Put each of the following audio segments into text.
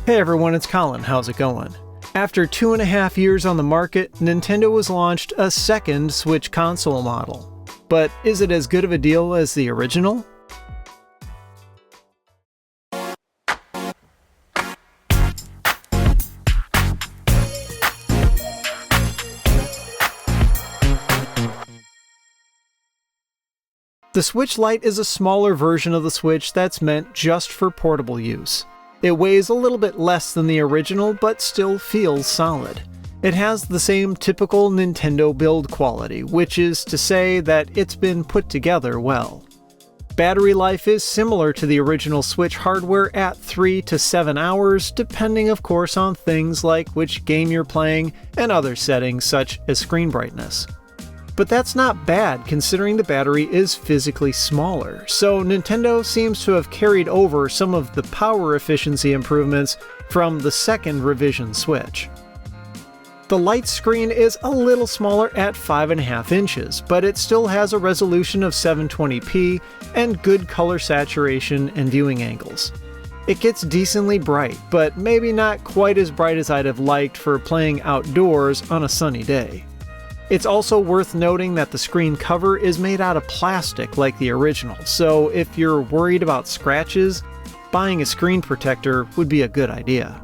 Hey everyone, it's Colin. How's it going? After 2.5 years on the market, Nintendo has launched a second Switch console model. But is it as good of a deal as the original? The Switch Lite is a smaller version of the Switch that's meant just for portable use. It weighs a little bit less than the original, but still feels solid. It has the same typical Nintendo build quality, which is to say that it's been put together well. Battery life is similar to the original Switch hardware at 3 to 7 hours, depending of course on things like which game you're playing and other settings such as screen brightness. But that's not bad considering the battery is physically smaller, so Nintendo seems to have carried over some of the power efficiency improvements from the second revision Switch. The Lite screen is a little smaller at 5.5 inches, but it still has a resolution of 720p and good color saturation and viewing angles. It gets decently bright, but maybe not quite as bright as I'd have liked for playing outdoors on a sunny day. It's also worth noting that the screen cover is made out of plastic like the original, so if you're worried about scratches, buying a screen protector would be a good idea.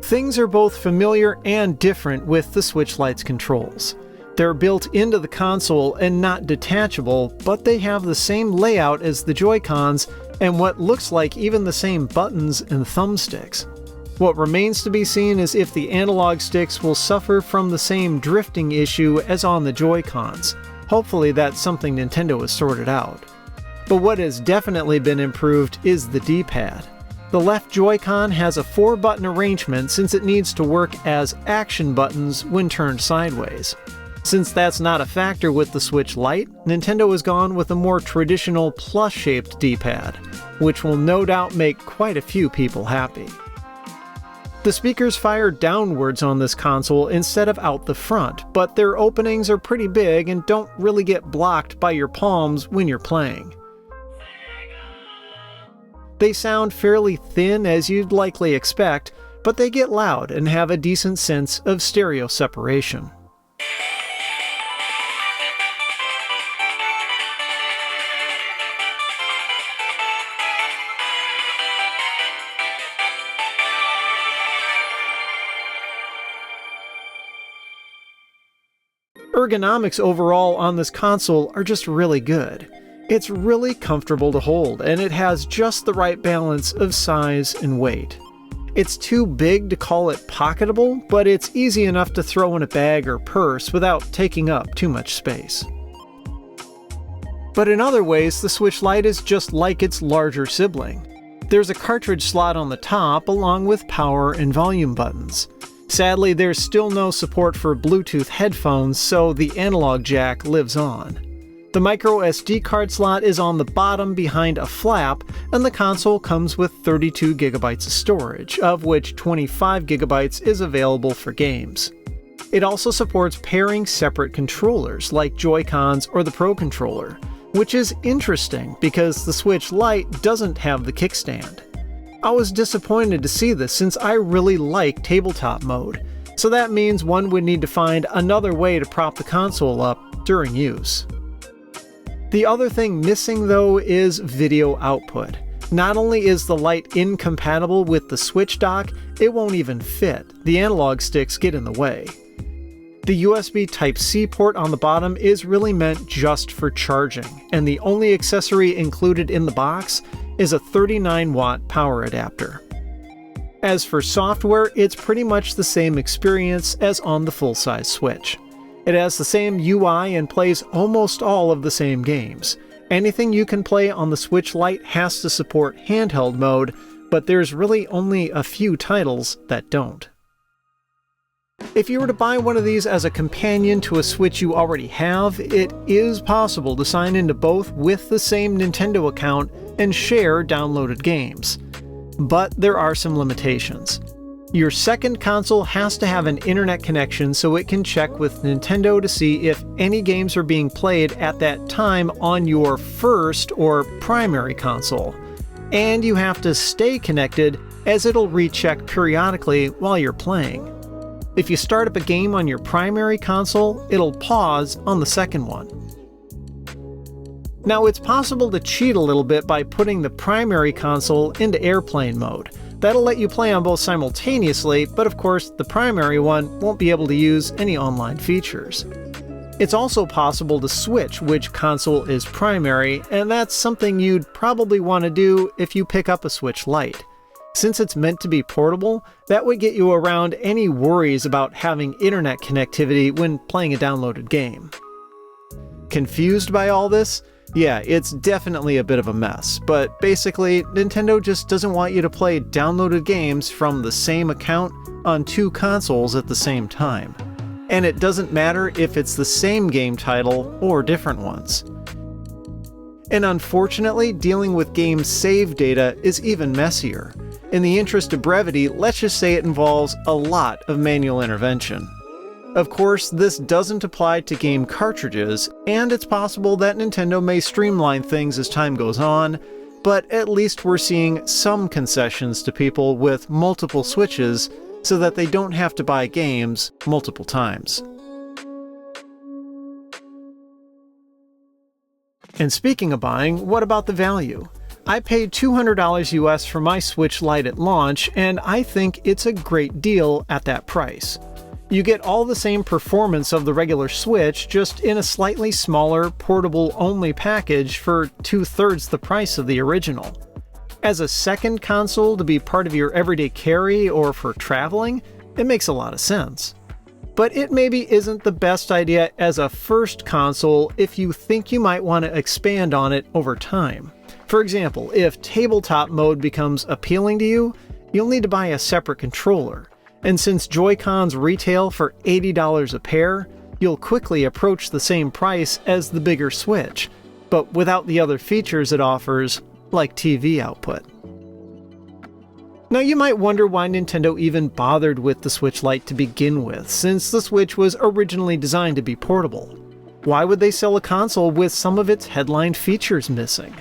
Things are both familiar and different with the Switch Lite's controls. They're built into the console and not detachable, but they have the same layout as the Joy-Cons and what looks like even the same buttons and thumbsticks. What remains to be seen is if the analog sticks will suffer from the same drifting issue as on the Joy-Cons. Hopefully that's something Nintendo has sorted out. But what has definitely been improved is the D-pad. The left Joy-Con has a 4-button arrangement since it needs to work as action buttons when turned sideways. Since that's not a factor with the Switch Lite, Nintendo has gone with a more traditional plus-shaped D-pad, which will no doubt make quite a few people happy. The speakers fire downwards on this console instead of out the front, but their openings are pretty big and don't really get blocked by your palms when you're playing. They sound fairly thin as you'd likely expect, but they get loud and have a decent sense of stereo separation. Ergonomics overall on this console are just really good. It's really comfortable to hold, and it has just the right balance of size and weight. It's too big to call it pocketable, but it's easy enough to throw in a bag or purse without taking up too much space. But in other ways, the Switch Lite is just like its larger sibling. There's a cartridge slot on the top along with power and volume buttons. Sadly, there's still no support for Bluetooth headphones, so the analog jack lives on. The micro SD card slot is on the bottom behind a flap, and the console comes with 32 GB of storage, of which 25 GB is available for games. It also supports pairing separate controllers, like Joy-Cons or the Pro Controller, which is interesting because the Switch Lite doesn't have the kickstand. I was disappointed to see this since I really like tabletop mode, so that means one would need to find another way to prop the console up during use. The other thing missing though is video output. Not only is the Lite incompatible with the Switch dock, it won't even fit. The analog sticks get in the way. The USB Type-C port on the bottom is really meant just for charging, and the only accessory included in the box is a 39-watt power adapter. As for software, it's pretty much the same experience as on the full-size Switch. It has the same UI and plays almost all of the same games. Anything you can play on the Switch Lite has to support handheld mode, but there's really only a few titles that don't. If you were to buy one of these as a companion to a Switch you already have, it is possible to sign into both with the same Nintendo account and share downloaded games. But there are some limitations. Your second console has to have an internet connection so it can check with Nintendo to see if any games are being played at that time on your first or primary console. And you have to stay connected as it'll recheck periodically while you're playing. If you start up a game on your primary console, it'll pause on the second one. Now, it's possible to cheat a little bit by putting the primary console into airplane mode. That'll let you play on both simultaneously, but of course, the primary one won't be able to use any online features. It's also possible to switch which console is primary, and that's something you'd probably want to do if you pick up a Switch Lite. Since it's meant to be portable, that would get you around any worries about having internet connectivity when playing a downloaded game. Confused by all this? Yeah, it's definitely a bit of a mess, but basically, Nintendo just doesn't want you to play downloaded games from the same account on two consoles at the same time. And it doesn't matter if it's the same game title or different ones. And unfortunately, dealing with game save data is even messier. In the interest of brevity, let's just say it involves a lot of manual intervention. Of course, this doesn't apply to game cartridges, and it's possible that Nintendo may streamline things as time goes on, but at least we're seeing some concessions to people with multiple Switches so that they don't have to buy games multiple times. And speaking of buying, what about the value? I paid $200 US for my Switch Lite at launch, and I think it's a great deal at that price. You get all the same performance of the regular Switch, just in a slightly smaller, portable-only package for 2/3 the price of the original. As a second console to be part of your everyday carry or for traveling, it makes a lot of sense. But it maybe isn't the best idea as a first console if you think you might want to expand on it over time. For example, if tabletop mode becomes appealing to you, you'll need to buy a separate controller. And since Joy-Cons retail for $80 a pair, you'll quickly approach the same price as the bigger Switch, but without the other features it offers, like TV output. Now you might wonder why Nintendo even bothered with the Switch Lite to begin with, since the Switch was originally designed to be portable. Why would they sell a console with some of its headline features missing?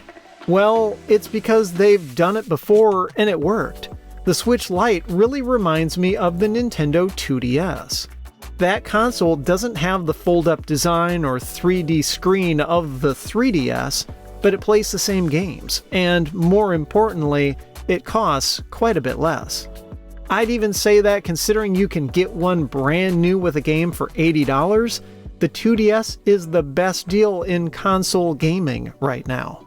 Well, it's because they've done it before and it worked. The Switch Lite really reminds me of the Nintendo 2DS. That console doesn't have the fold-up design or 3D screen of the 3DS, but it plays the same games, and more importantly, it costs quite a bit less. I'd even say that considering you can get one brand new with a game for $80, the 2DS is the best deal in console gaming right now.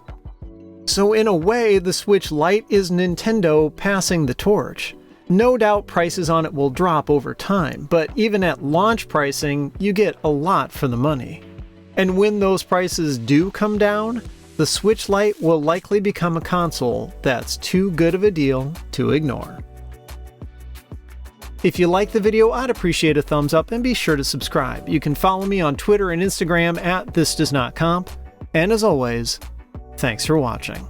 So in a way, the Switch Lite is Nintendo passing the torch. No doubt prices on it will drop over time, but even at launch pricing, you get a lot for the money. And when those prices do come down, the Switch Lite will likely become a console that's too good of a deal to ignore. If you like the video, I'd appreciate a thumbs up and be sure to subscribe. You can follow me on Twitter and Instagram at ThisDoesNotComp. And as always, thanks for watching.